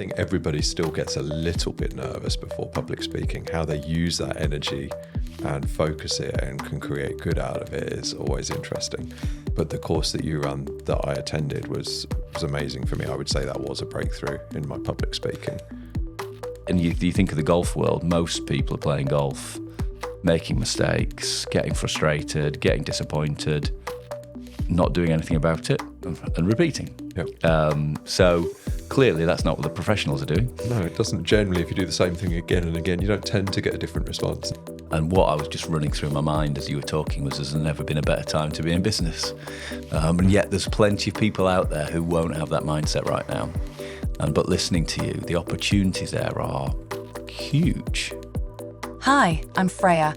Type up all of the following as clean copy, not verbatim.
think everybody still gets a little bit nervous before public speaking. How they use that energy and focus it and can create good out of it is always interesting. But the course that you run that I attended was amazing for me. I would say that was a breakthrough in my public speaking. And you think of the golf world, most people are playing golf, making mistakes, getting frustrated, getting disappointed, not doing anything about it, and repeating. Yep. So clearly that's not what the professionals are doing. No, it doesn't. Generally, if you do the same thing again and again, you don't tend to get a different response. And what I was just running through my mind as you were talking was there's never been a better time to be in business. And yet there's plenty of people out there who won't have that mindset right now. But listening to you, the opportunities there are huge. Hi, I'm Freya.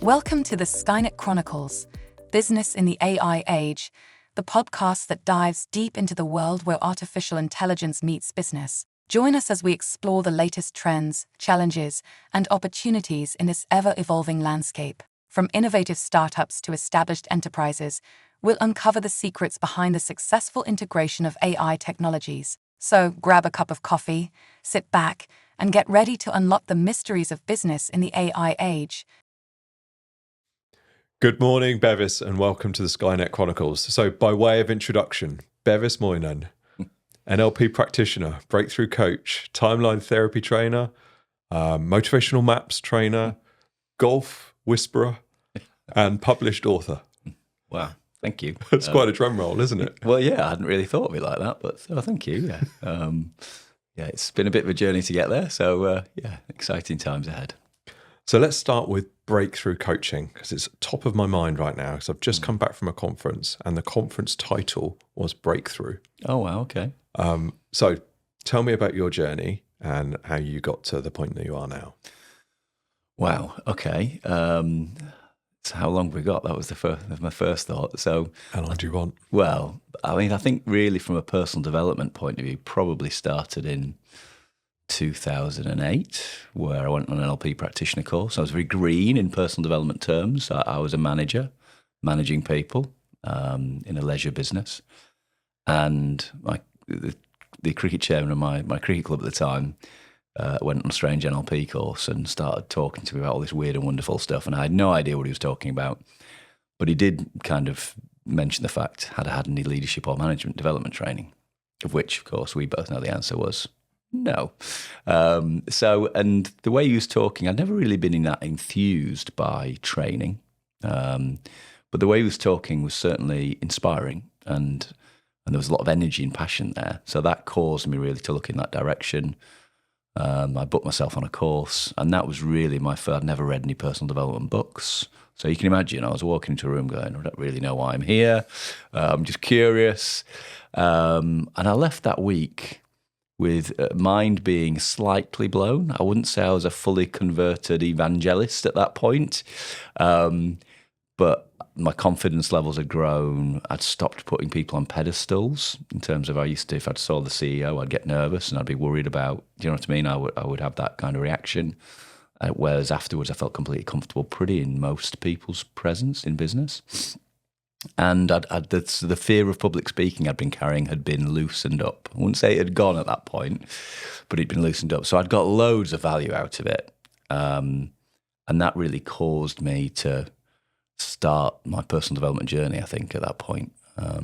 Welcome to the Skynet Chronicles, Business in the AI Age, the podcast that dives deep into the world where artificial intelligence meets business. Join us as we explore the latest trends, challenges, and opportunities in this ever-evolving landscape. From innovative startups to established enterprises, we'll uncover the secrets behind the successful integration of AI technologies. So grab a cup of coffee, sit back, and get ready to unlock the mysteries of business in the AI age. Good morning, Bevis, and welcome to the Skynet Chronicles. So by way of introduction, Bevis Moynan, NLP practitioner, breakthrough coach, timeline therapy trainer, motivational maps trainer, golf whisperer, and published author. Wow, thank you. It's quite a drum roll, isn't it? Well, yeah, I hadn't really thought of it like that, but thank you. Yeah, yeah, it's been a bit of a journey to get there. So yeah, exciting times ahead. So let's start with breakthrough coaching, because it's top of my mind right now, because I've just come back from a conference and the conference title was Breakthrough. Oh, wow, okay. So tell me about your journey and how you got to the point that you are now. Wow, okay. So how long have we got? That was my first thought. So how long do you want? Well, I mean, I think really from a personal development point of view, probably started in 2008, where I went on an NLP practitioner course. I was very green in personal development terms. I was a manager, managing people in a leisure business. And the cricket chairman of my cricket club at the time went on a strange NLP course and started talking to me about all this weird and wonderful stuff. And I had no idea what he was talking about. But he did kind of mention the fact, had I had any leadership or management development training? Of which, of course, we both know the answer was no. And the way he was talking, I'd never really been that enthused by training. But the way he was talking was certainly inspiring, and there was a lot of energy and passion there. So that caused me really to look in that direction. I booked myself on a course, and that was really my first. I'd never read any personal development books. So you can imagine, I was walking into a room going, I don't really know why I'm here. I'm just curious. And I left that week with mind being slightly blown. I wouldn't say I was a fully converted evangelist at that point, but my confidence levels had grown. I'd stopped putting people on pedestals in terms of I used to, if I saw the CEO, I'd get nervous and I'd be worried about, do you know what I mean? I would have that kind of reaction. Whereas afterwards, I felt completely comfortable, pretty in most people's presence in business. And the fear of public speaking I'd been carrying had been loosened up. I wouldn't say it had gone at that point, but it'd been loosened up. So I'd got loads of value out of it. And that really caused me to start my personal development journey, I think, at that point.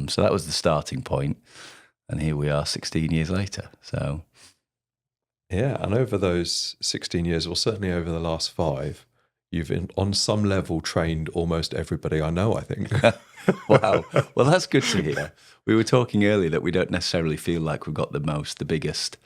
So that was the starting point. And here we are 16 years later. So yeah, and over those 16 years, or certainly over the last 5, you've on some level trained almost everybody I know, I think. Wow. Well, that's good to hear. We were talking earlier that we don't necessarily feel like we've got the biggest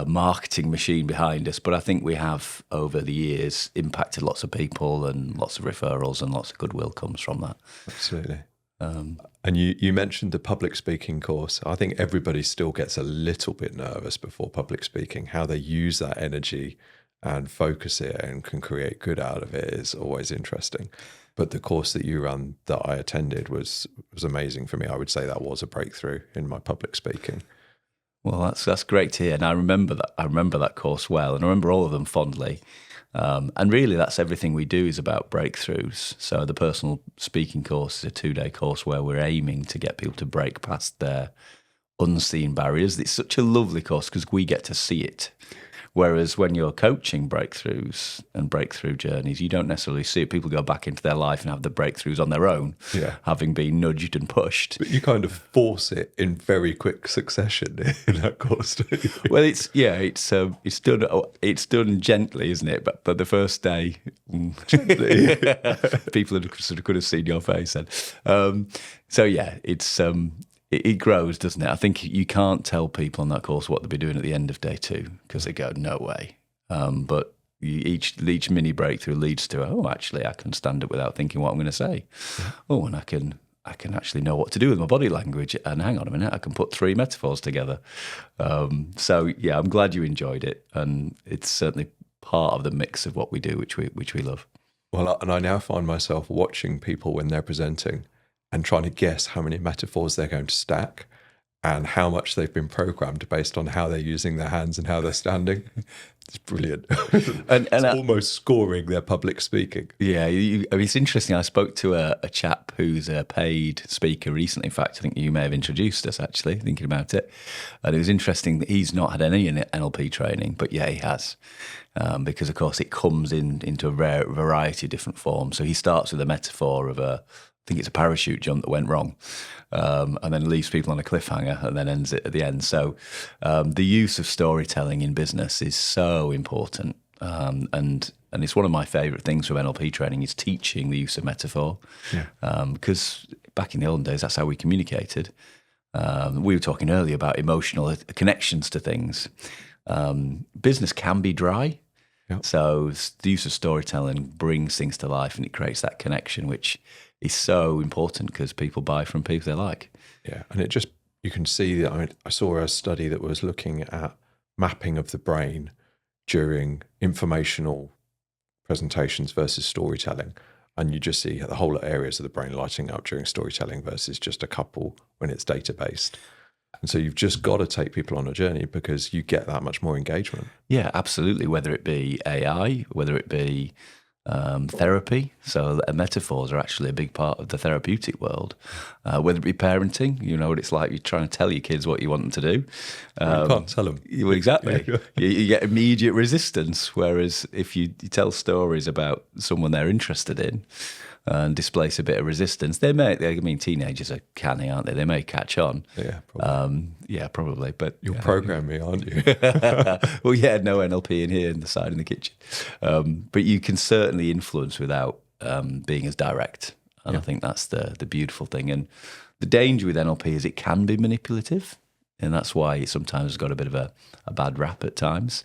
marketing machine behind us, but I think we have, over the years, impacted lots of people, and lots of referrals and lots of goodwill comes from that. Absolutely. And you mentioned the public speaking course. I think everybody still gets a little bit nervous before public speaking. How they use that energy and focus it and can create good out of it is always interesting. But the course that you run that I attended was amazing for me. I would say that was a breakthrough in my public speaking. Well, that's great to hear. And I remember that course well, and I remember all of them fondly. And really, that's everything we do is about breakthroughs. So the personal speaking course is a 2-day course where we're aiming to get people to break past their unseen barriers. It's such a lovely course because we get to see it. Whereas when you're coaching breakthroughs and breakthrough journeys, you don't necessarily see it. People go back into their life and have the breakthroughs on their own, having been nudged and pushed. But you kind of force it in very quick succession in that course, don't you? Well, it's done gently, isn't it? But the first day, Gently. people sort of could have seen your face then. It grows, doesn't it? I think you can't tell people on that course what they'll be doing at the end of day 2 because they go, no way. But each mini breakthrough leads to, actually, I can stand up without thinking what I'm going to say. Oh, and I can actually know what to do with my body language. And hang on a minute, I can put 3 metaphors together. I'm glad you enjoyed it, and it's certainly part of the mix of what we do, which we love. Well, and I now find myself watching people when they're presenting and trying to guess how many metaphors they're going to stack and how much they've been programmed based on how they're using their hands and how they're standing. It's brilliant. It's almost scoring their public speaking. Yeah, it's interesting. I spoke to a chap who's a paid speaker recently. In fact, I think you may have introduced us, actually, thinking about it. And it was interesting that he's not had any NLP training, but yeah, he has. Because, of course, it comes into a variety of different forms. So he starts with a metaphor of I think it's a parachute jump that went wrong, and then leaves people on a cliffhanger and then ends it at the end. So the use of storytelling in business is so important. And it's one of my favourite things with NLP training is teaching the use of metaphor. Because back in the olden days, that's how we communicated. We were talking earlier about emotional connections to things. Business can be dry. Yep. So the use of storytelling brings things to life and it creates that connection, which is so important because people buy from people they like. Yeah, and it just, you can see that. I saw a study that was looking at mapping of the brain during informational presentations versus storytelling. And you just see the whole areas of the brain lighting up during storytelling versus just a couple when it's data-based. And so you've just got to take people on a journey because you get that much more engagement. Yeah, absolutely. Whether it be AI, whether it be therapy. So metaphors are actually a big part of the therapeutic world. Whether it be parenting, you know what it's like. You're trying to tell your kids what you want them to do. You can't tell them. Exactly. You get immediate resistance. Whereas if you tell stories about someone they're interested in and displace a bit of resistance, teenagers are canny, aren't they? They may catch on. Yeah, probably. Probably. But you'll program me, aren't you? Well, no NLP in here in the side in the kitchen. But you can certainly influence without being as direct. And I think that's the beautiful thing. And the danger with NLP is it can be manipulative. And that's why it sometimes has got a bit of a bad rap at times.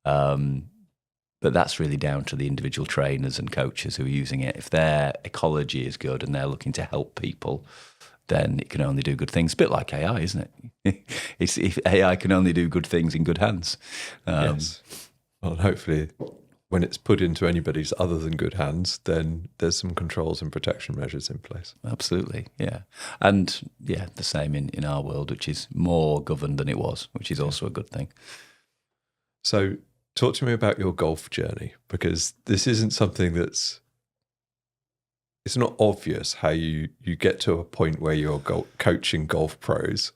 But that's really down to the individual trainers and coaches who are using it. If their ecology is good and they're looking to help people, then it can only do good things. A bit like AI, isn't it? If AI can only do good things in good hands. Yes. Well, hopefully when it's put into anybody's other than good hands, then there's some controls and protection measures in place. Absolutely, yeah. And, the same in our world, which is more governed than it was, which is also a good thing. So talk to me about your golf journey, because this isn't something it's not obvious how you get to a point where you're coaching golf pros.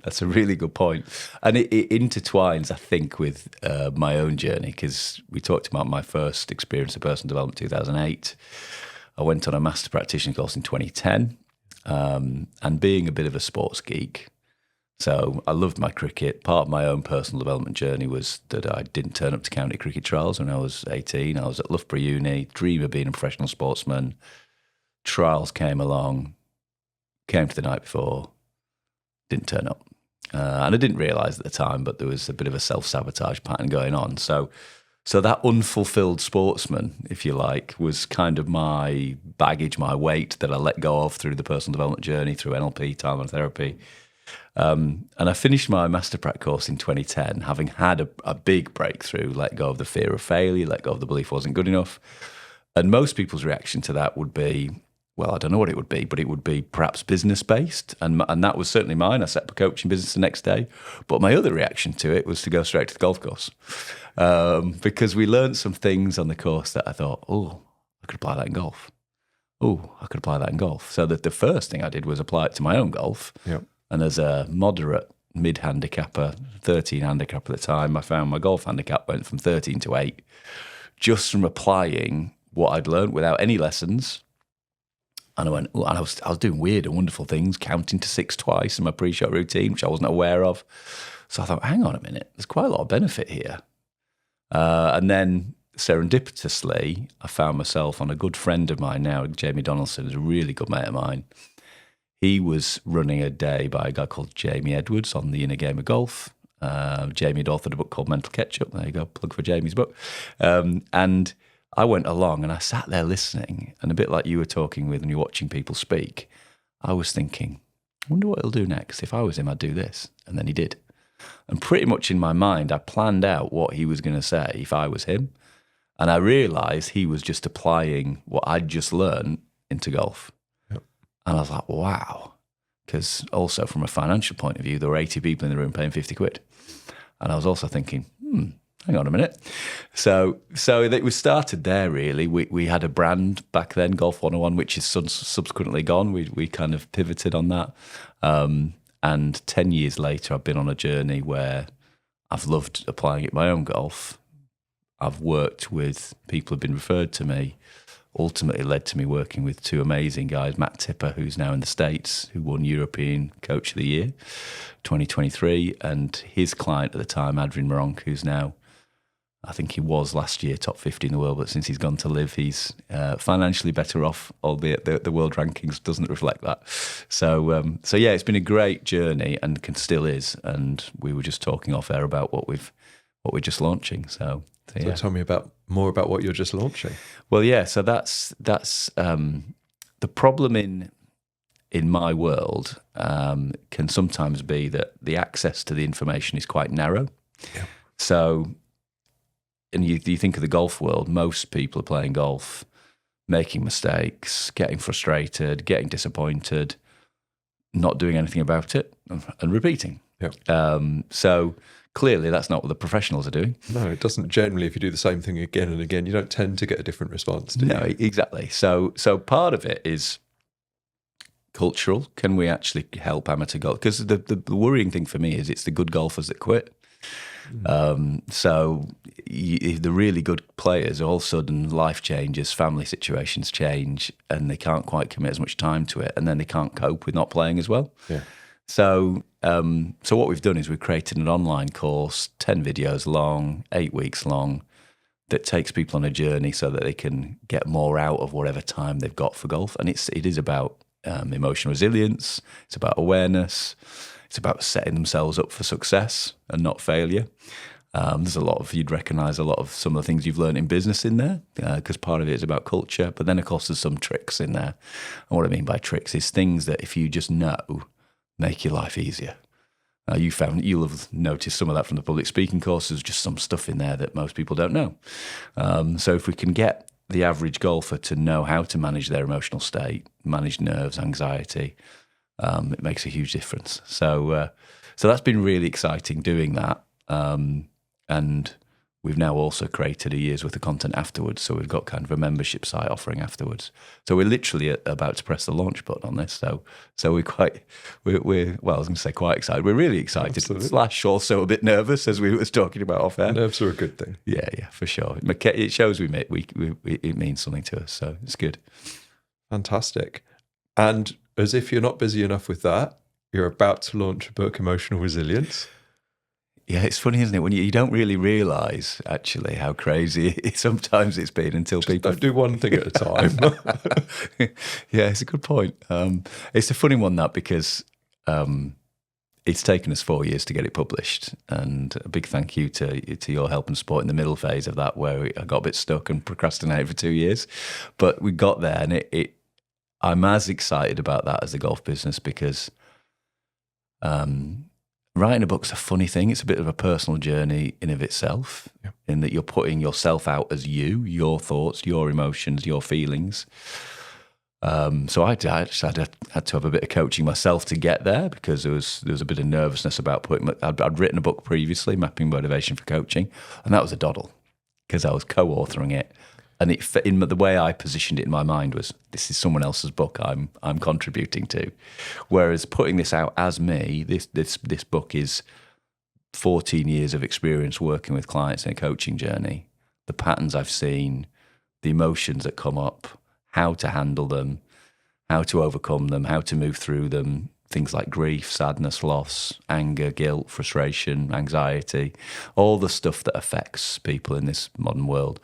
That's a really good point. And it intertwines, I think, with my own journey, because we talked about my first experience of personal development in 2008. I went on a master practitioner course in 2010, and being a bit of a sports geek, so I loved my cricket. Part of my own personal development journey was that I didn't turn up to county cricket trials when I was 18. I was at Loughborough Uni, dream of being a professional sportsman. Trials came along, came to the night before, didn't turn up. And I didn't realise at the time, but there was a bit of a self-sabotage pattern going on. So that unfulfilled sportsman, if you like, was kind of my baggage, my weight that I let go of through the personal development journey, through NLP, time and therapy. And I finished my master prac course in 2010, having had a big breakthrough, let go of the fear of failure, let go of the belief I wasn't good enough. And most people's reaction to that would be, well, I don't know what it would be, but it would be perhaps business-based. And that was certainly mine. I set up a coaching business the next day. But my other reaction to it was to go straight to the golf course. Because we learned some things on the course that I thought, I could apply that in golf. I could apply that in golf. So that the first thing I did was apply it to my own golf. Yep. And as a moderate mid-handicapper, 13 handicap at the time, I found my golf handicap went from 13 to 8 just from applying what I'd learned without any lessons. And I went, and I was doing weird and wonderful things, counting to 6 twice in my pre-shot routine, which I wasn't aware of. So I thought, hang on a minute, there's quite a lot of benefit here. And then serendipitously, I found myself on a good friend of mine now, Jamie Donaldson, is a really good mate of mine. He was running a day by a guy called Jamie Edwards on the Inner Game of Golf. Jamie had authored a book called Mental Ketchup. There you go, plug for Jamie's book. And I went along and I sat there listening, and a bit like you were talking with when you're watching people speak, I was thinking, I wonder what he'll do next. If I was him, I'd do this. And then he did. And pretty much in my mind, I planned out what he was going to say if I was him. And I realised he was just applying what I'd just learned into golf. Yep. And I was like, wow. Because also from a financial point of view, there were 80 people in the room paying 50 quid. And I was also thinking, hang on a minute. So it was started there, really. We had a brand back then, Golf 101, which is subsequently gone. We kind of pivoted on that. And 10 years later, I've been on a journey where I've loved applying it in my own golf. I've worked with people who've been referred to me, ultimately led to me working with 2 amazing guys, Matt Tipper, who's now in the States, who won European Coach of the Year 2023, and his client at the time, Adrian Moronk, who's now, I think he was last year top 50 in the world, but since he's gone to live, he's financially better off, albeit the world rankings doesn't reflect that. So yeah, it's been a great journey and still is. And we were just talking off air about what we're just launching. So yeah. So tell me more about what you're just launching. Well, yeah. So that's the problem in my world can sometimes be that the access to the information is quite narrow. Yeah. So. And you think of the golf world, most people are playing golf, making mistakes, getting frustrated, getting disappointed, not doing anything about it, and repeating. Yeah. So clearly that's not what the professionals are doing. No, it doesn't generally. If you do the same thing again and again, you don't tend to get a different response, do you? No, exactly. So part of it is cultural. Can we actually help amateur golf? Because the worrying thing for me is it's the good golfers that quit. So the really good players, all of a sudden life changes, family situations change, and they can't quite commit as much time to it, and then they can't cope with not playing as well. Yeah. So what we've done is we've created an online course, 10 videos long, 8 weeks long, that takes people on a journey so that they can get more out of whatever time they've got for golf. And it is about emotional resilience. It's about awareness. It's about setting themselves up for success and not failure. There's you'd recognise a lot of some of the things you've learned in business in there, because part of it is about culture. But then, of course, there's some tricks in there. And what I mean by tricks is things that if you just know, make your life easier. You'll have noticed some of that from the public speaking course. There's just some stuff in there that most people don't know. So if we can get the average golfer to know how to manage their emotional state, manage nerves, anxiety, it makes a huge difference. So that's been really exciting doing that. And we've now also created a year's worth of content afterwards. So we've got kind of a membership site offering afterwards. So we're literally about to press the launch button on this. So we're well, I was going to say quite excited. We're really excited. Slash also a bit nervous, as we were talking about off air. Nerves are a good thing. Yeah, for sure. It shows it means something to us. So it's good. Fantastic. And as if you're not busy enough with that, you're about to launch a book, Emotional Resilience. Yeah, it's funny, isn't it? When you don't really realise, actually, how crazy sometimes it's been until Just people... don't do one thing at a time. Yeah, it's a good point. It's a funny one, that, because it's taken us 4 years to get it published. And a big thank you to your help and support in the middle phase of that, where I got a bit stuck and procrastinated for 2 years. But we got there, and I'm as excited about that as the golf business, because... writing a book's a funny thing. It's a bit of a personal journey in of itself, in that you're putting yourself out as you, your thoughts, your emotions, your feelings. So I had to have a bit of coaching myself to get there, because there was a bit of nervousness about I'd written a book previously, Mapping Motivation for Coaching, and that was a doddle, because I was co-authoring it And in the way I positioned it in my mind was, this is someone else's book I'm contributing to. Whereas putting this out as me, this book is 14 years of experience working with clients in a coaching journey, the patterns I've seen, the emotions that come up, how to handle them, how to overcome them, how to move through them, things like grief, sadness, loss, anger, guilt, frustration, anxiety, all the stuff that affects people in this modern world.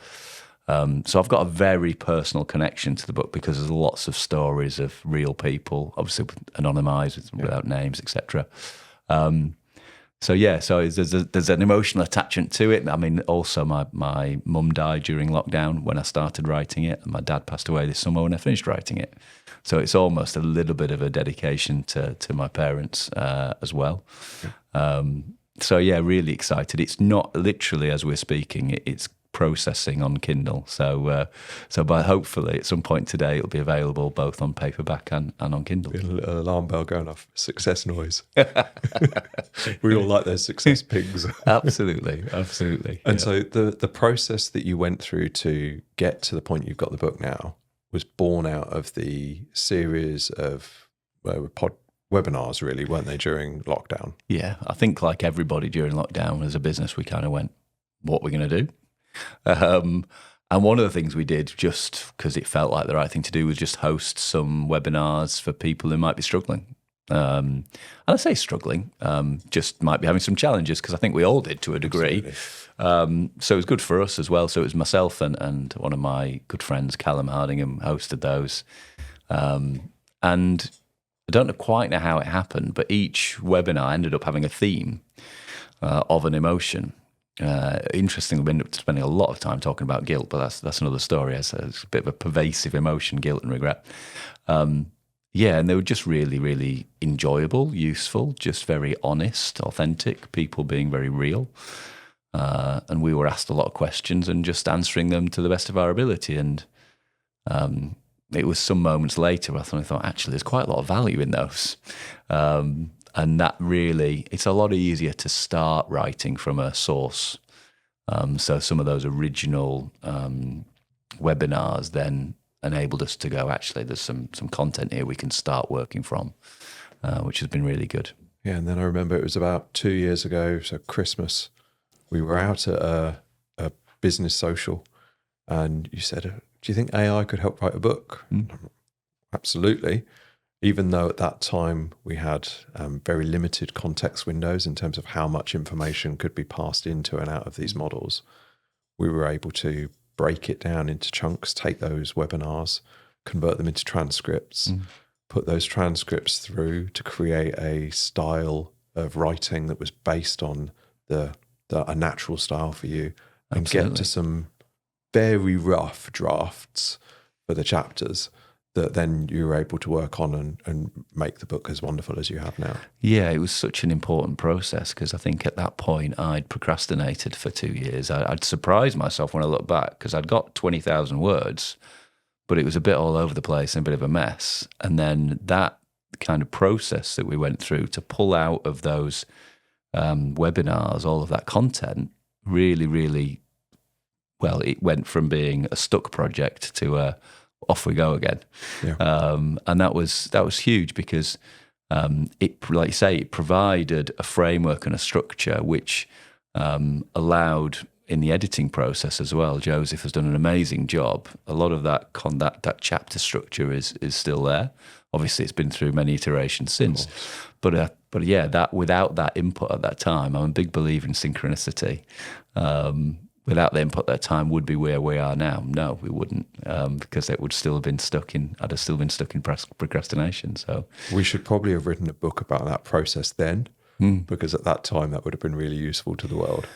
So I've got a very personal connection to the book because there's lots of stories of real people, obviously anonymised, without names, etc. So there's an emotional attachment to it. I mean, also my mum died during lockdown when I started writing it, and my dad passed away this summer when I finished writing it. So it's almost a little bit of a dedication to my parents as well. Really excited. It's not literally as we're speaking, it's processing on Kindle. So by hopefully at some point today it'll be available both on paperback and on Kindle. An alarm bell going off. Success noise. We all like those success pings. Absolutely. And so the process that you went through to get to the point you've got the book now was born out of the series of webinars, really, weren't they, during lockdown? Yeah, I think like everybody during lockdown as a business, we kind of went, what are we going to do? And one of the things we did, just because it felt like the right thing to do, was just host some webinars for people who might be struggling. And I say struggling, just might be having some challenges, because I think we all did to a degree. So it was good for us as well. So it was myself and one of my good friends, Callum Hardingham, hosted those. And I don't quite know how it happened, but each webinar ended up having a theme of an emotion. Interestingly, we ended up spending a lot of time talking about guilt, but that's another story. It's a bit of a pervasive emotion, guilt and regret. And they were just really, really enjoyable, useful, just very honest, authentic, people being very real. And we were asked a lot of questions and just answering them to the best of our ability. And it was some moments later where I thought, actually, there's quite a lot of value in those. And that really, it's a lot easier to start writing from a source. So some of those original webinars then enabled us to go, actually, there's some content here we can start working from, which has been really good. Yeah, and then I remember it was about 2 years ago, so Christmas, we were out at a business social, and you said, do you think AI could help write a book? Absolutely. Even though at that time we had very limited context windows in terms of how much information could be passed into and out of these models, we were able to break it down into chunks, take those webinars, convert them into transcripts, put those transcripts through to create a style of writing that was based on a natural style for you, and Absolutely. get to some very rough drafts for the chapters that then you were able to work on and make the book as wonderful as you have now. Yeah, it was such an important process, because I think at that point I'd procrastinated for 2 years. I'd surprised myself when I look back, because I'd got 20,000 words, but it was a bit all over the place and a bit of a mess. And then that kind of process that we went through to pull out of those webinars, all of that content, really, really, well, it went from being a stuck project to off we go again. Yeah. And that was huge, because it, like you say, it provided a framework and a structure which allowed, in the editing process as well, Joseph has done an amazing job. A lot of that chapter structure is still there. Obviously, it's been through many iterations since. But yeah, that without that input at that time, I'm a big believer in synchronicity. Without the input at that time, would be where we are now? No, we wouldn't, because it would still have been stuck in. I'd have still been stuck in procrastination. So we should probably have written a book about that process then, because at that time that would have been really useful to the world.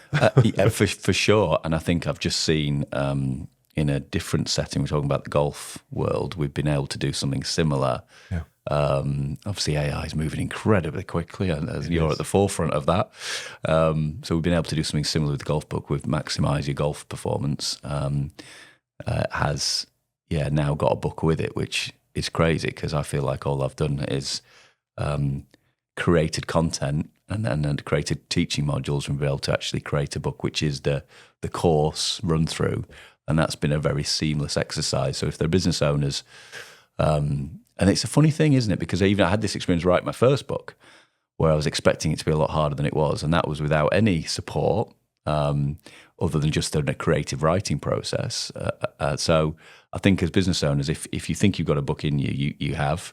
Yeah, for sure. And I think I've just seen in a different setting, we're talking about the golf world, we've been able to do something similar. Yeah. Obviously, AI is moving incredibly quickly, and you're at the forefront of that. So we've been able to do something similar with the golf book with Maximise Your Golf Performance. Has now got a book with it, which is crazy, because I feel like all I've done is created content and created teaching modules and be able to actually create a book, which is the course run through. And that's been a very seamless exercise. So if they're business owners, and it's a funny thing, isn't it? Because I had this experience writing my first book where I was expecting it to be a lot harder than it was. And that was without any support other than just a creative writing process. So I think as business owners, if you think you've got a book in you, you have.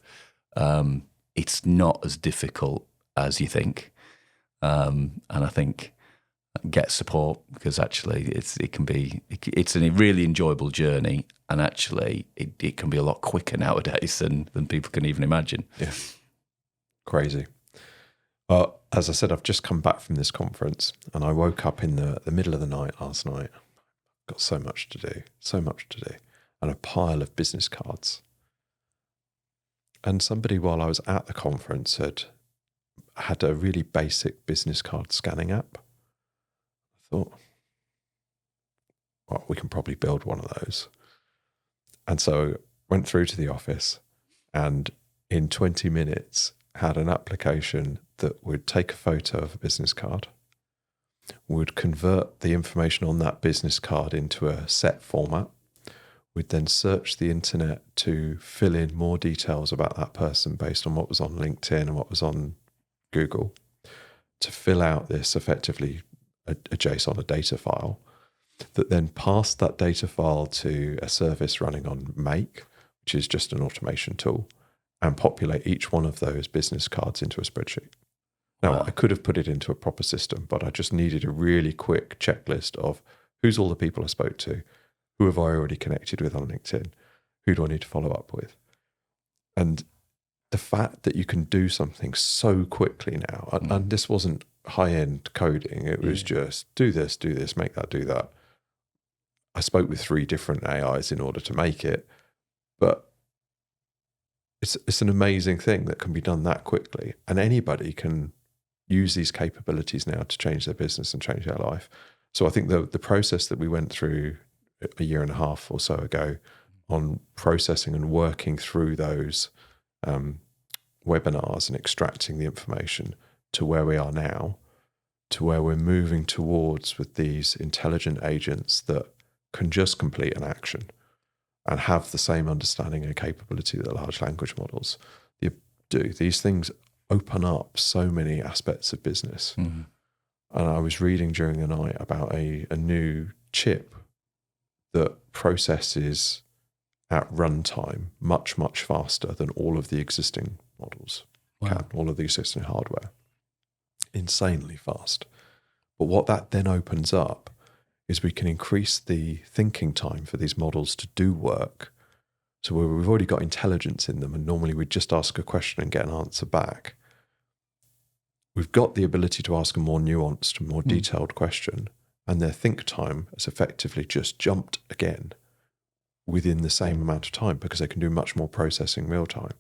It's not as difficult as you think. And I think get support, because actually it's a really enjoyable journey, and actually it can be a lot quicker nowadays than people can even imagine. Yeah, crazy. As I said, I've just come back from this conference, and I woke up in the middle of the night last night. Got so much to do, and a pile of business cards. And somebody, while I was at the conference, had a really basic business card scanning app. I thought, well, we can probably build one of those. And so went through to the office, and in 20 minutes had an application that would take a photo of a business card, would convert the information on that business card into a set format, would then search the internet to fill in more details about that person based on what was on LinkedIn and what was on Google, to fill out this effectively a JSON, a data file, that then passed that data file to a service running on Make, which is just an automation tool, and populate each one of those business cards into a spreadsheet. Now, wow. I could have put it into a proper system, but I just needed a really quick checklist of who's all the people I spoke to, who have I already connected with on LinkedIn, who do I need to follow up with? And the fact that you can do something so quickly now, and this wasn't high-end coding, it was just do this, make that, do that. I spoke with 3 different AIs in order to make it, but it's an amazing thing that can be done that quickly, and anybody can use these capabilities now to change their business and change their life. So I think the process that we went through a year and a half or so ago on processing and working through those webinars and extracting the information to where we are now, to where we're moving towards with these intelligent agents that can just complete an action and have the same understanding and capability that large language models do. These things open up so many aspects of business. Mm-hmm. And I was reading during the night about a new chip that processes at runtime much, much faster than all of the existing models can, all of the existing hardware. Insanely fast. But what that then opens up is we can increase the thinking time for these models to do work. So where we've already got intelligence in them, and normally we'd just ask a question and get an answer back, we've got the ability to ask a more nuanced, more detailed question, and their think time has effectively just jumped again within the same amount of time, because they can do much more processing real time.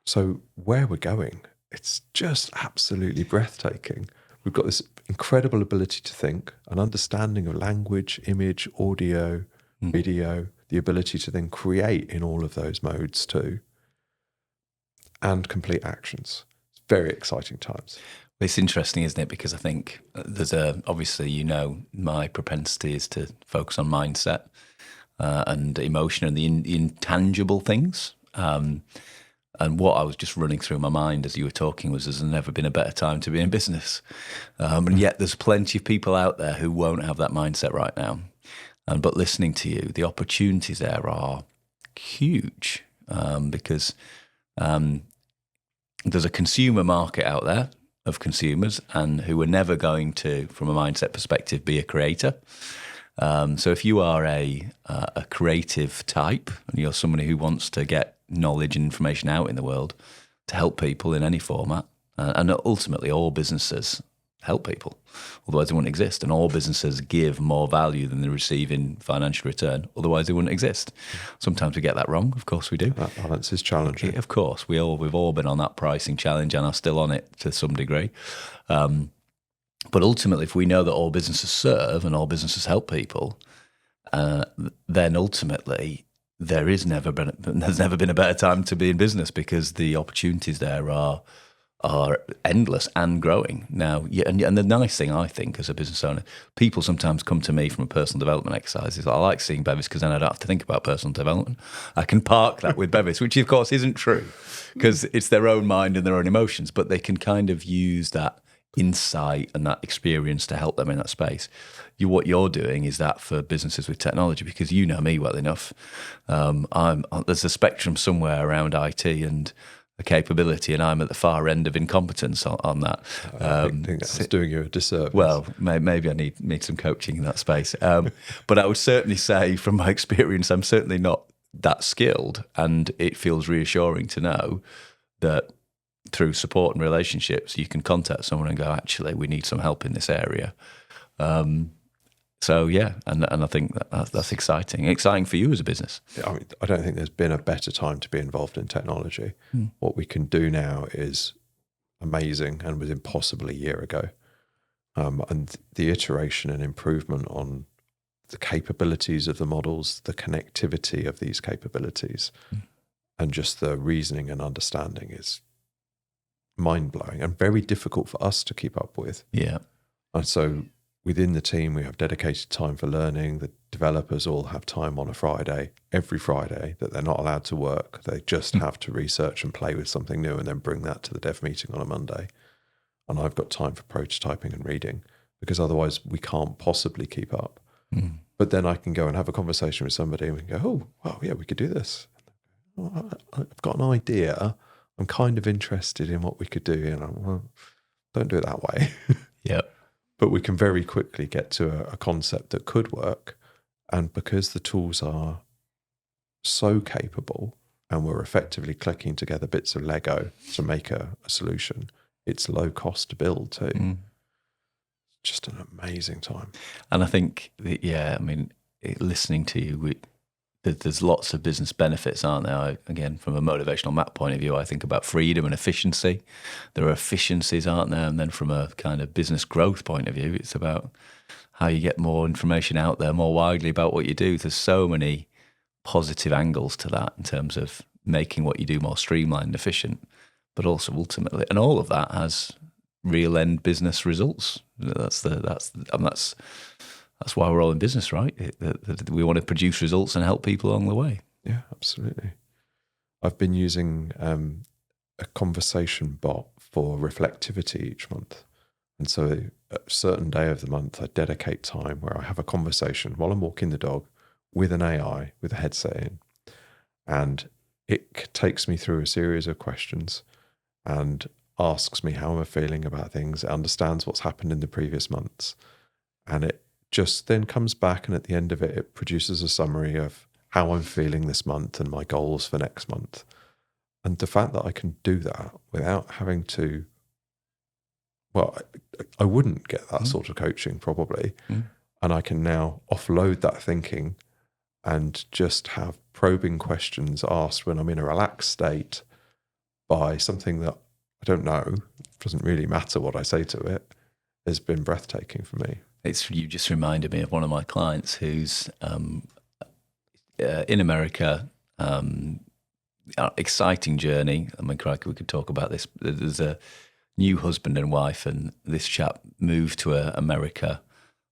So where we're going, it's just absolutely breathtaking. We've got this incredible ability to think, an understanding of language, image, audio, video, the ability to then create in all of those modes too, and complete actions. It's very exciting times. It's interesting, isn't it? Because I think there's obviously, my propensity is to focus on mindset and emotion and the intangible things. And what I was just running through my mind as you were talking was there's never been a better time to be in business. And yet there's plenty of people out there who won't have that mindset right now. But listening to you, the opportunities there are huge because there's a consumer market out there of consumers and who are never going to, from a mindset perspective, be a creator. So if you are a creative type and you're somebody who wants to get knowledge and information out in the world to help people in any format, and ultimately all businesses help people, otherwise they wouldn't exist, and all businesses give more value than they receive in financial return, otherwise they wouldn't exist. Sometimes we get that wrong, of course we do. That balance is challenging. Of course, we've all been on that pricing challenge and are still on it to some degree. But ultimately, if we know that all businesses serve and all businesses help people, then ultimately there's never been a better time to be in business, because the opportunities there are are endless and growing now. Yeah, and the nice thing, I think, as a business owner, people sometimes come to me from a personal development exercise. I like seeing Bevis because then I don't have to think about personal development. I can park that with Bevis, which of course isn't true because it's their own mind and their own emotions, but they can kind of use that insight and that experience to help them in that space. What you're doing is that for businesses with technology, because you know me well enough. There's a spectrum somewhere around IT and the capability, and I'm at the far end of incompetence on that. I think that's doing you a disservice. Well, maybe I need some coaching in that space. But I would certainly say, from my experience, I'm certainly not that skilled, and it feels reassuring to know that through support and relationships, you can contact someone and go, actually, we need some help in this area. So yeah, and I think that's exciting. Exciting for you as a business. I mean, I don't think there's been a better time to be involved in technology. What we can do now is amazing and was impossible a year ago. And the iteration and improvement on the capabilities of the models, the connectivity of these capabilities, and just the reasoning and understanding is mind-blowing and very difficult for us to keep up with. Yeah. And so within the team, we have dedicated time for learning. The developers all have time on a Friday, every Friday, that they're not allowed to work. They just have to research and play with something new and then bring that to the dev meeting on a Monday. And I've got time for prototyping and reading because otherwise we can't possibly keep up. But then I can go and have a conversation with somebody and we can go, oh, well, yeah, we could do this. I've got an idea. I'm kind of interested in what we could do. And I'm, well, don't do it that way. Yeah. But we can very quickly get to a concept that could work. And because the tools are so capable and we're effectively clicking together bits of Lego to make a solution, it's low cost to build too. Just an amazing time. And I think, listening to you, there's lots of business benefits, aren't there? Again, from a motivational map point of view, I think about freedom and efficiency. There are efficiencies, aren't there? And then from a kind of business growth point of view, it's about how you get more information out there more widely about what you do. There's so many positive angles to that in terms of making what you do more streamlined and efficient, but also ultimately, and all of that has real end business results. That's why we're all in business, right? We want to produce results and help people along the way. Yeah, absolutely. I've been using a conversation bot for reflectivity each month. And so a certain day of the month, I dedicate time where I have a conversation while I'm walking the dog with an AI, with a headset in. And it takes me through a series of questions and asks me how I'm feeling about things. It understands what's happened in the previous months. And it just then comes back, and at the end of it, it produces a summary of how I'm feeling this month and my goals for next month. And the fact that I can do that without having to, well, I wouldn't get that sort of coaching probably. And I can now offload that thinking and just have probing questions asked when I'm in a relaxed state by something that I don't know, doesn't really matter what I say to it, has been breathtaking for me. You just reminded me of one of my clients who's in America. Exciting journey. I mean, crikey, we could talk about this. There's a new husband and wife, and this chap moved to America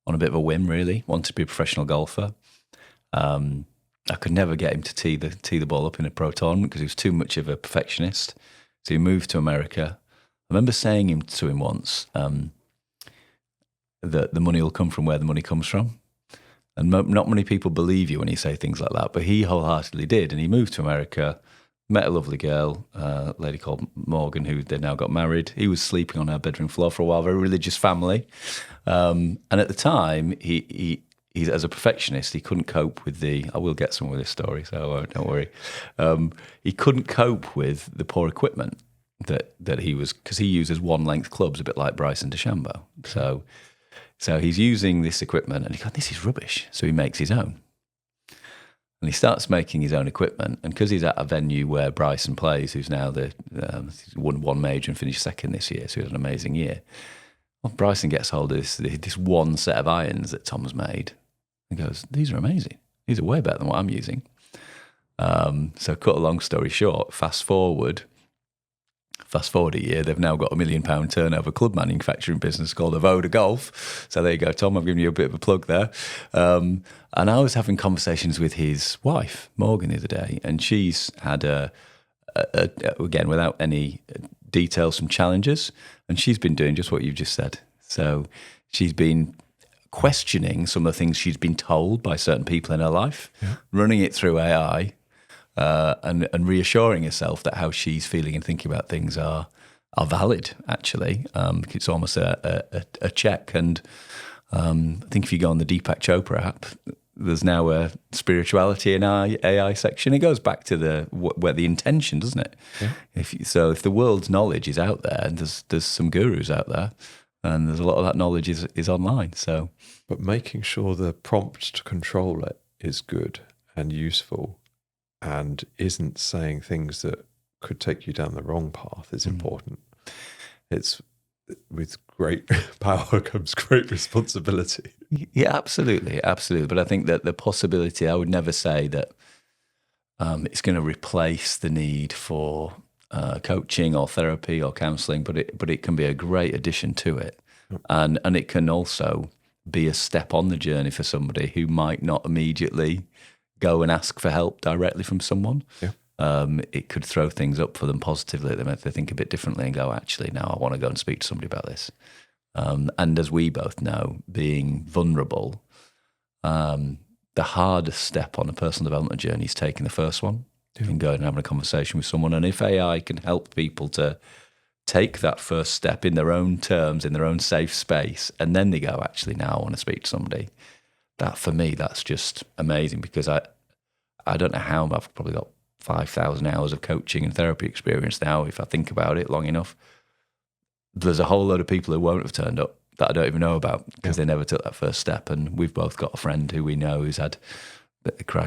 on a bit of a whim, really. Wanted to be a professional golfer. I could never get him to tee the ball up in a pro tournament because he was too much of a perfectionist. So he moved to America. I remember saying to him once that the money will come from where the money comes from. And not many people believe you when you say things like that, but he wholeheartedly did. And he moved to America, met a lovely girl, a lady called Morgan, who they now got married. He was sleeping on her bedroom floor for a while, very religious family. And at the time, he as a perfectionist, he couldn't cope with I will get somewhere with this story, so don't worry. He couldn't cope with the poor equipment that he was, because he uses one-length clubs, a bit like Bryson DeChambeau. So he's using this equipment, and he goes, this is rubbish. So he makes his own. And he starts making his own equipment. And because he's at a venue where Bryson plays, who's now he's won one major and finished second this year, so he had an amazing year. Well, Bryson gets hold of this one set of irons that Tom's made. He goes, these are amazing. These are way better than what I'm using. So cut a long story short, fast forward Fast forward a year, they've now got £1 million turnover club manufacturing business called Avoda Golf. So there you go, Tom, I've given you a bit of a plug there. And I was having conversations with his wife, Morgan, the other day, and she's had again, without any details, some challenges, and she's been doing just what you've just said. So she's been questioning some of the things she's been told by certain people in her life, running it through AI, and reassuring herself that how she's feeling and thinking about things are valid, actually. It's almost a check. And I think if you go on the Deepak Chopra app, there's now a spirituality in our AI section. It goes back to where the intention, doesn't it? Yeah. If the world's knowledge is out there, and there's some gurus out there, and there's a lot of that knowledge is online. So, but making sure the prompt to control it is good and useful, and isn't saying things that could take you down the wrong path is important. It's with great power comes great responsibility. Yeah, absolutely. But I think that the possibility, I would never say that it's going to replace the need for coaching or therapy or counselling, but it can be a great addition to it, and it can also be a step on the journey for somebody who might not immediately go and ask for help directly from someone. Yeah. It could throw things up for them positively. They might think a bit differently and go, actually, now I want to go and speak to somebody about this. And as we both know, being vulnerable, the hardest step on a personal development journey is taking the first one and going and having a conversation with someone. And if AI can help people to take that first step in their own terms, in their own safe space, and then they go, actually, now I want to speak to somebody, that for me, that's just amazing, because I don't know how I've probably got 5,000 hours of coaching and therapy experience now, if I think about it long enough. There's a whole load of people who won't have turned up that I don't even know about because they never took that first step. And we've both got a friend who we know who's had,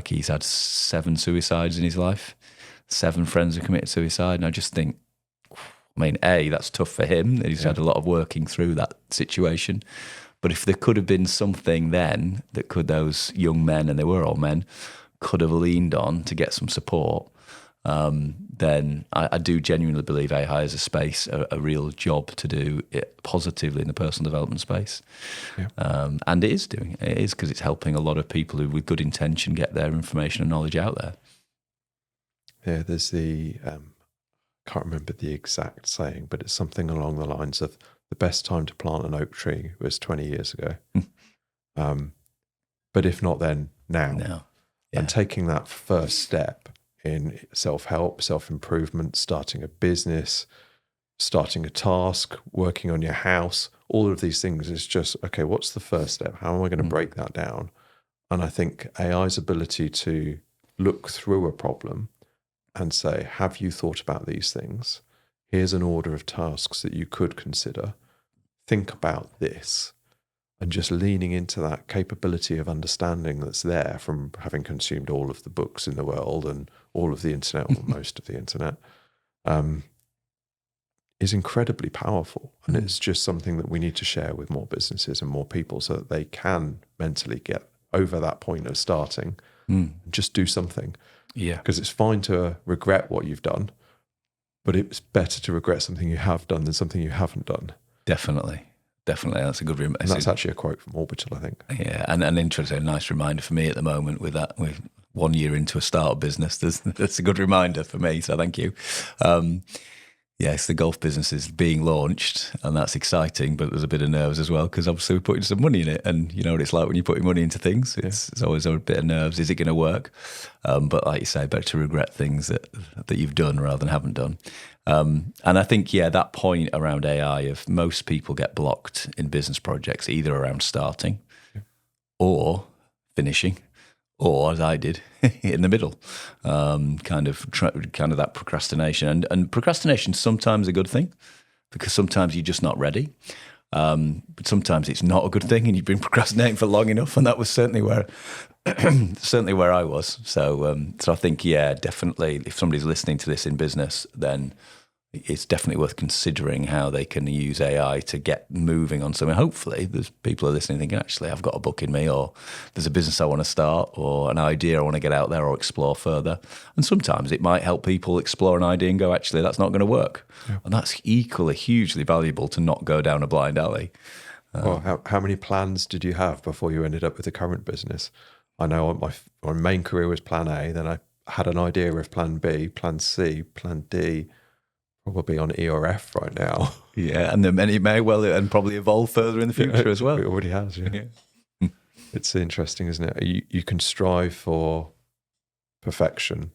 he's had 7 suicides in his life, 7 friends who committed suicide. And I just think, that's tough for him. He's had a lot of working through that situation. But if there could have been something then that those young men, and they were all men, could have leaned on to get some support, then I do genuinely believe AI has a space, a real job to do it positively in the personal development space. Yeah. And it is because it's helping a lot of people who with good intention get their information and knowledge out there. Yeah, there's can't remember the exact saying, but it's something along the lines of the best time to plant an oak tree was 20 years ago. But if not then, now. Yeah. And taking that first step in self-help, self-improvement, starting a business, starting a task, working on your house, all of these things is just, okay, what's the first step? How am I going to break that down? And I think AI's ability to look through a problem and say, have you thought about these things? Here's an order of tasks that you could consider. Think about this. And just leaning into that capability of understanding that's there from having consumed all of the books in the world and all of the internet, or most of the internet, is incredibly powerful. And it's just something that we need to share with more businesses and more people so that they can mentally get over that point of starting and just do something. Yeah. Because it's fine to regret what you've done, but it's better to regret something you have done than something you haven't done. Definitely, that's a good reminder. And that's actually a quote from Orbital, I think. Yeah, and an interesting, nice reminder for me at the moment with 1 year into a startup business. That's a good reminder for me, so thank you. Yes, the golf business is being launched, and that's exciting, but there's a bit of nerves as well, because obviously we're putting some money in it, and you know what it's like when you're putting money into things. It's always a bit of nerves. Is it going to work? But like you say, better to regret things that you've done rather than haven't done. And I think, that point around AI of most people get blocked in business projects, either around starting or finishing, or as I did, in the middle, kind of that procrastination. And procrastination is sometimes a good thing, because sometimes you're just not ready. But sometimes it's not a good thing, and you've been procrastinating for long enough. And that was certainly where I was. So I think, definitely, if somebody's listening to this in business, then it's definitely worth considering how they can use AI to get moving on something. Hopefully, there's people are listening thinking, actually, I've got a book in me, or there's a business I want to start, or an idea I want to get out there or explore further. And sometimes it might help people explore an idea and go, actually, that's not going to work. Yeah. And that's equally hugely valuable to not go down a blind alley. Well, how many plans did you have before you ended up with the current business? I know my main career was plan A, then I had an idea of plan B, plan C, plan D, probably on E or F right now. Yeah, and then it may well and probably evolve further in the future as well. It already has, yeah. It's interesting, isn't it? You can strive for perfection,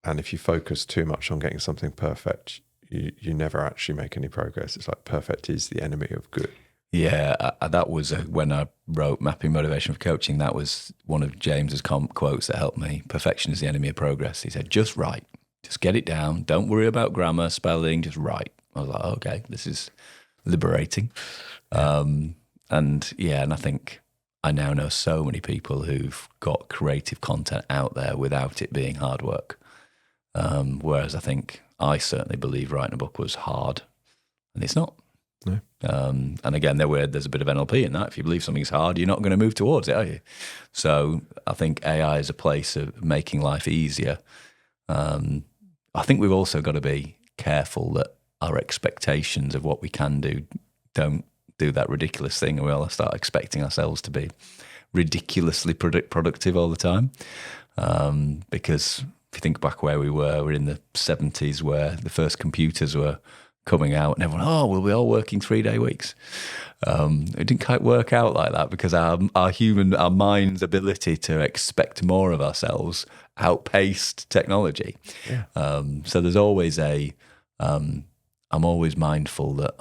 and if you focus too much on getting something perfect, you never actually make any progress. It's like perfect is the enemy of good. Yeah, that was when I wrote Mapping Motivation for Coaching. That was one of James's quotes that helped me. Perfection is the enemy of progress. He said, just write. Just get it down. Don't worry about grammar, spelling, just write. I was like, okay, this is liberating. And I think I now know so many people who've got creative content out there without it being hard work. Whereas I certainly believe writing a book was hard, and it's not. No. And again, there's a bit of NLP in that. If you believe something's hard, you're not going to move towards it, are you? So I think AI is a place of making life easier. I think we've also got to be careful that our expectations of what we can do don't do that ridiculous thing and we all start expecting ourselves to be ridiculously productive all the time. Because if you think back where we're in the 70s where the first computers were coming out and everyone, we'll be all working 3-day weeks. It didn't quite work out like that because our mind's ability to expect more of ourselves outpaced technology. Yeah. So there's always I'm always mindful that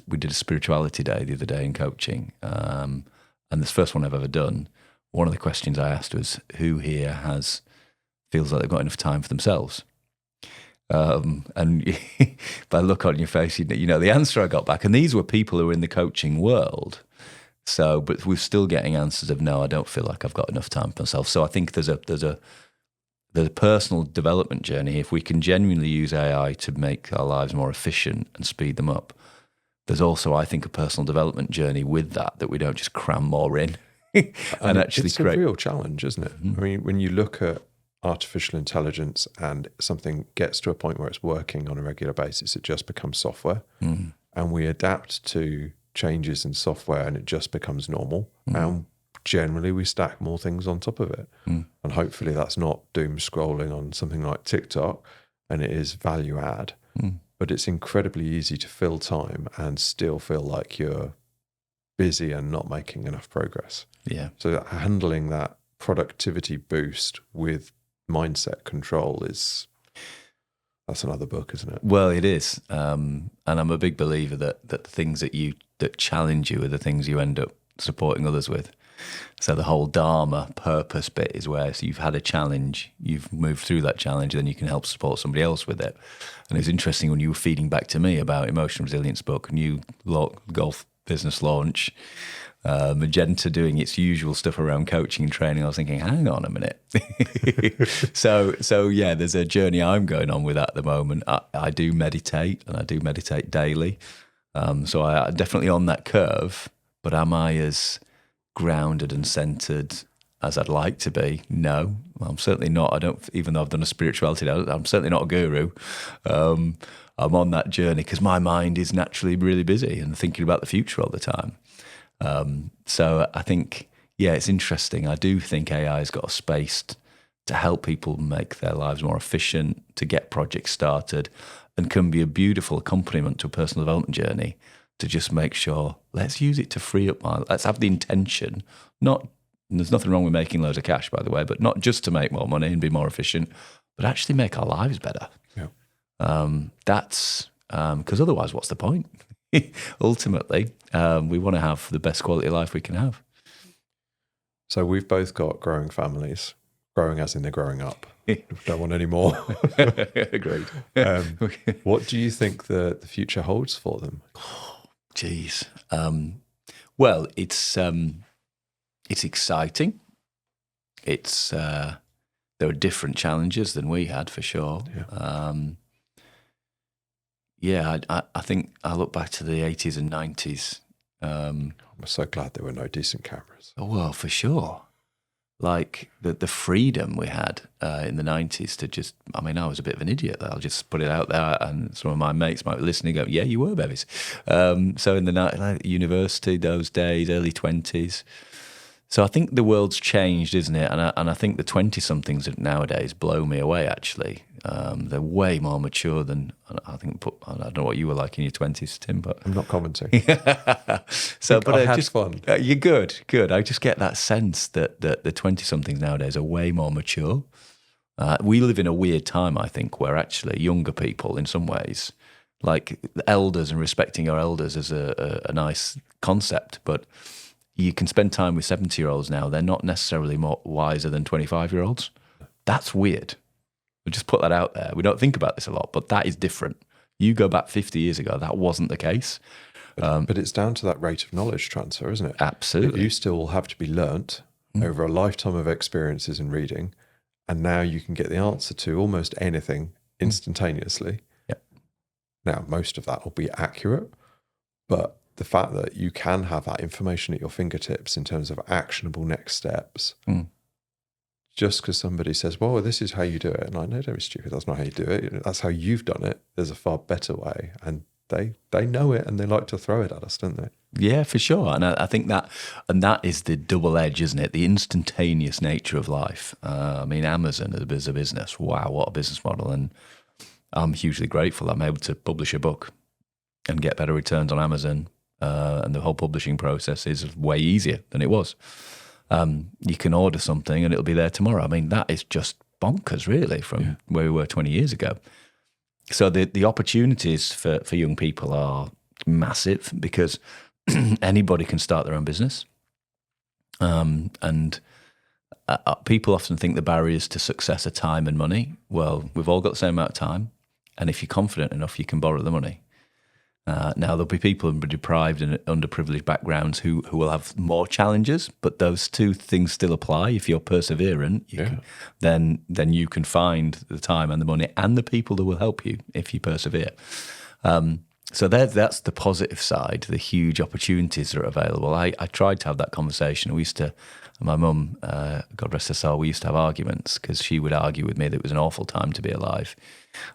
we did a spirituality day the other day in coaching. And this first one I've ever done, one of the questions I asked was, who here feels like they've got enough time for themselves? And if I look on your face, you know the answer I got back. And these were people who were in the coaching world. So, but we're still getting answers of, no, I don't feel like I've got enough time for myself. So I think there's a personal development journey. If we can genuinely use AI to make our lives more efficient and speed them up, there's also, I think, a personal development journey with that we don't just cram more in and actually it's create. It's a real challenge, isn't it? Mm-hmm. I mean, when you look at artificial intelligence and something gets to a point where it's working on a regular basis, it just becomes software. Mm. And we adapt to changes in software and it just becomes normal. Mm. And generally we stack more things on top of it. Mm. And hopefully that's not doom scrolling on something like TikTok and it is value add. Mm. But it's incredibly easy to fill time and still feel like you're busy and not making enough progress. Yeah. So handling that productivity boost with mindset control that's another book, isn't it? Well, it is. And I'm a big believer that the things that challenge you are the things you end up supporting others with. So the whole Dharma purpose bit is where you've had a challenge, you've moved through that challenge, then you can help support somebody else with it. And it's interesting when you were feeding back to me about Emotional Resilience book, new golf business launch, Magenta doing its usual stuff around coaching and training. I was thinking, hang on a minute. So yeah, there's a journey I'm going on with that at the moment. I do meditate and I do meditate daily. So I'm definitely on that curve, but am I as grounded and centered as I'd like to be? No, I'm certainly not. Even though I've done a spirituality, I'm certainly not a guru. I'm on that journey because my mind is naturally really busy and thinking about the future all the time. So I think, it's interesting. I do think AI has got a space to help people make their lives more efficient, to get projects started, and can be a beautiful accompaniment to a personal development journey to just make sure, let's use it to free up let's have the intention, there's nothing wrong with making loads of cash, by the way, but not just to make more money and be more efficient, but actually make our lives better. Yeah. That's because otherwise, what's the point? Ultimately, we want to have the best quality of life we can have. So we've both got growing families, growing as in they're growing up. Don't want any more. Agreed. What do you think the future holds for them? Geez. Well, it's exciting. There are different challenges than we had for sure. Yeah. yeah, I think I look back to the 80s and 90s. I'm so glad there were no decent cameras. Oh, well, for sure. Like the freedom we had in the 90s to just, I mean, I was a bit of an idiot. I'll just put it out there, and some of my mates might be listening and go, yeah, you were, Bevis. So in the university, those days, early 20s. So I think the world's changed, isn't it? And I think the 20-somethings nowadays blow me away, actually. They're way more mature than, I don't know what you were like in your 20s, Tim, but... I'm not commenting. So, but I had fun. You're good. I just get that sense that the 20-somethings nowadays are way more mature. We live in a weird time, I think, where actually younger people, in some ways, like the elders and respecting our elders is a nice concept, but you can spend time with 70-year-olds now. They're not necessarily more wiser than 25-year-olds. That's weird. We'll just put that out there. We don't think about this a lot, but that is different. You go back 50 years ago, that wasn't the case. But it's down to that rate of knowledge transfer, isn't it? Absolutely. You still have to be learnt over a lifetime of experiences in reading, and now you can get the answer to almost anything instantaneously. Yep. Now, most of that will be accurate, but the fact that you can have that information at your fingertips in terms of actionable next steps, just because somebody says, well, this is how you do it. And I know, don't be stupid, that's not how you do it. That's how you've done it. There's a far better way. And they know it, and they like to throw it at us, don't they? Yeah, for sure. And I think that is the double edge, isn't it? The instantaneous nature of life. I mean, Amazon as a business, wow, what a business model. And I'm hugely grateful I'm able to publish a book and get better returns on Amazon. And the whole publishing process is way easier than it was. You can order something and it'll be there tomorrow. I mean, that is just bonkers, really, from where we were 20 years ago. So the opportunities for young people are massive because anybody can start their own business. And people often think the barriers to success are time and money. Well, we've all got the same amount of time. And if you're confident enough, you can borrow the money. Now, there'll be people in deprived and underprivileged backgrounds who will have more challenges, but those two things still apply. If you're perseverant, then you can find the time and the money and the people that will help you if you persevere. So that's the positive side, the huge opportunities that are available. I tried to have that conversation. My mum, God rest her soul, we used to have arguments because she would argue with me that it was an awful time to be alive.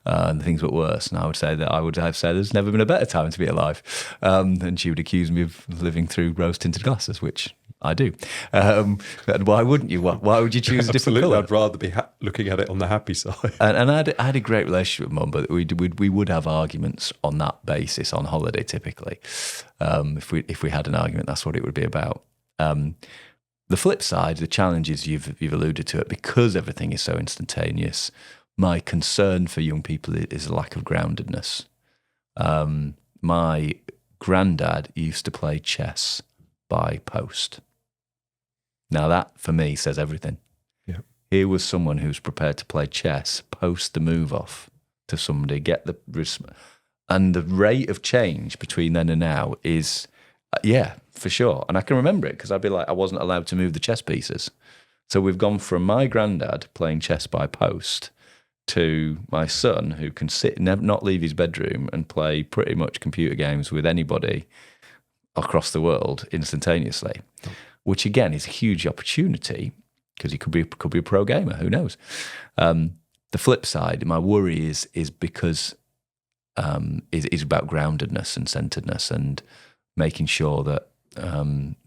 And things were worse. And I would have said there's never been a better time to be alive. And she would accuse me of living through rose-tinted glasses, which I do. And why wouldn't you? Why would you choose a different colour? I'd rather be looking at it on the happy side. And I had a great relationship with Mum, but we would have arguments on that basis on holiday typically. If we had an argument, that's what it would be about. The flip side, the challenge is you've alluded to it, because everything is so instantaneous. My concern for young people is a lack of groundedness. My granddad used to play chess by post. Now that, for me, says everything. Yeah. Here was someone who's prepared to play chess, post the move off to somebody, and the rate of change between then and now is, for sure. And I can remember it because I'd be like, I wasn't allowed to move the chess pieces. So we've gone from my granddad playing chess by post to my son, who can sit, not leave his bedroom and play pretty much computer games with anybody across the world instantaneously, which again is a huge opportunity because he could be a pro gamer. Who knows? The flip side, my worry is because is about groundedness and centeredness and making sure that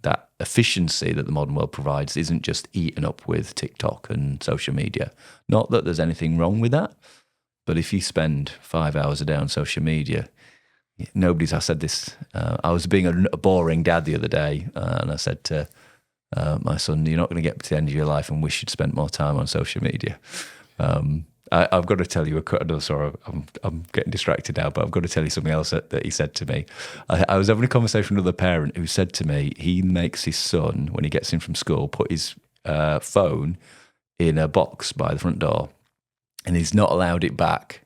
that efficiency that the modern world provides isn't just eaten up with TikTok and social media. Not that there's anything wrong with that, but if you spend 5 hours a day on social media, I said this, I was being a boring dad the other day, and I said to my son, you're not going to get to the end of your life and wish you'd spent more time on social media. I've got to tell you I'm getting distracted now, but I've got to tell you something else that he said to me. I was having a conversation with another parent who said to me, he makes his son, when he gets in from school, put his phone in a box by the front door, and he's not allowed it back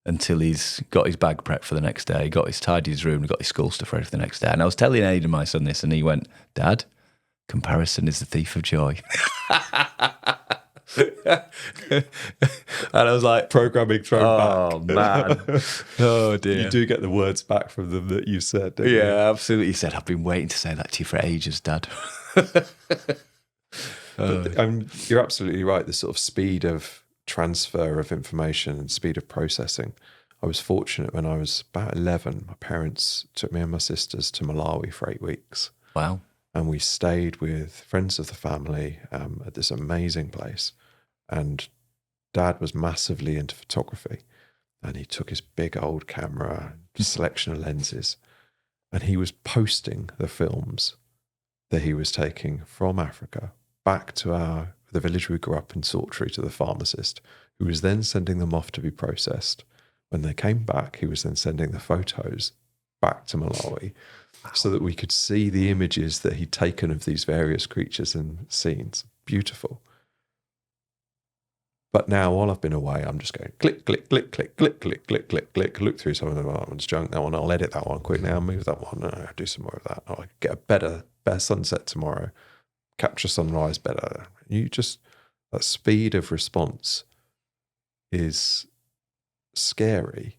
until he's got his bag prepped for the next day, tidied his room, got his school stuff ready for the next day. And I was telling Aidan, my son, this, and he went, Dad, comparison is the thief of joy. And I was like, Programming thrown back. oh, man. Oh, dear. You do get the words back from them that you said, don't you? Yeah, absolutely. He said, I've been waiting to say that to you for ages, Dad. But, you're absolutely right. The sort of speed of transfer of information and speed of processing. I was fortunate when I was about 11, my parents took me and my sisters to Malawi for 8 weeks. Wow. And we stayed with friends of the family at this amazing place. And Dad was massively into photography. And he took his big old camera, selection of lenses, and he was posting the films that he was taking from Africa back to the village we grew up in, Saltry, to the pharmacist, who was then sending them off to be processed. When they came back, he was then sending the photos back to Malawi so that we could see the images that he'd taken of these various creatures and scenes. Beautiful. But now, while I've been away, I'm just going click, click, click, click, click, click, click, click, click, look through some of them. Oh, that one's junk, that one, I'll edit that one quick now, move that one, I'll do some more of that. I'll get a better sunset tomorrow, capture sunrise better. That speed of response is scary,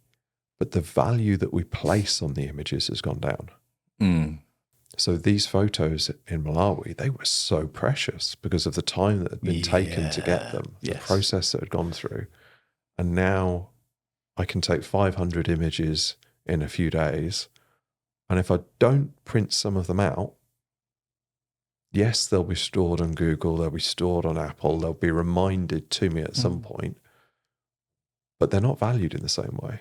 but the value that we place on the images has gone down. Mm. So these photos in Malawi, they were so precious because of the time that had been taken to get them, the process that had gone through. And now I can take 500 images in a few days, and if I don't print some of them out, yes, they'll be stored on Google, they'll be stored on Apple, they'll be reminded to me at some point, but they're not valued in the same way.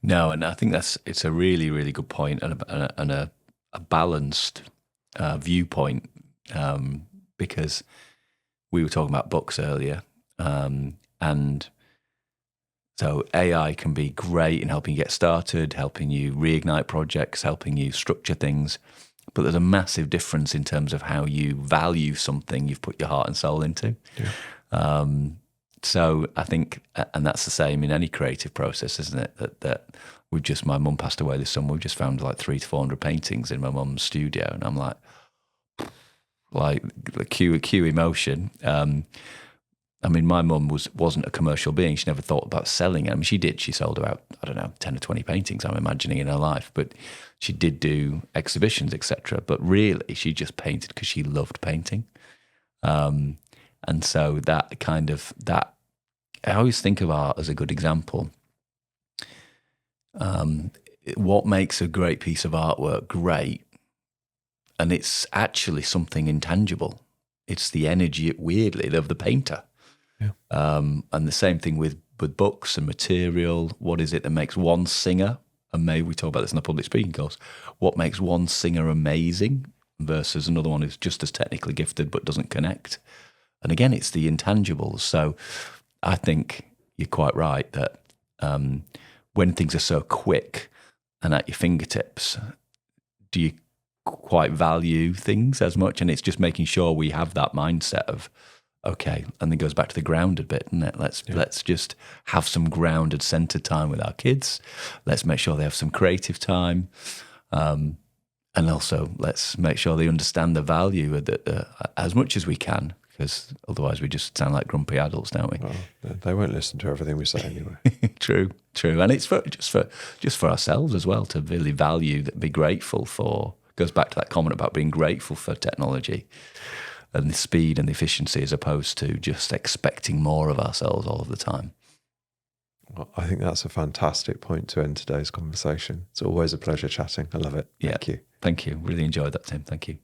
No, and I think it's a really, really good point and a balanced viewpoint, because we were talking about books earlier, and so AI can be great in helping you get started, helping you reignite projects, helping you structure things. But there's a massive difference in terms of how you value something you've put your heart and soul into. Yeah. So I think, and that's the same in any creative process, isn't it? That my mum passed away this summer. We've just found like 300 to 400 paintings in my mum's studio, and I'm like the cue emotion. I mean, my mum wasn't a commercial being. She never thought about selling it. I mean, she did. She sold about, 10 or 20 paintings, I'm imagining, in her life. But she did do exhibitions, etc. But really, she just painted because she loved painting. And so that I always think of art as a good example. What makes a great piece of artwork great, and it's actually something intangible. It's the energy, weirdly, of the painter. Yeah. And the same thing with books and material. What is it that makes one singer, and maybe we talk about this in the public speaking course, what makes one singer amazing versus another one who's just as technically gifted but doesn't connect? And again, it's the intangibles. So I think you're quite right that when things are so quick and at your fingertips, do you quite value things as much? And it's just making sure we have that mindset of, okay, and it goes back to the grounded bit, isn't it? Let's just have some grounded, centered time with our kids. Let's make sure they have some creative time. And also let's make sure they understand the value of as much as we can, because otherwise we just sound like grumpy adults, don't we? Well, they won't listen to everything we say anyway. True. And it's just for ourselves as well, to really value, that, be grateful for. Goes back to that comment about being grateful for technology and the speed and the efficiency, as opposed to just expecting more of ourselves all of the time. Well, I think that's a fantastic point to end today's conversation. It's always a pleasure chatting. I love it. Thank you. Thank you. Really enjoyed that, Tim. Thank you.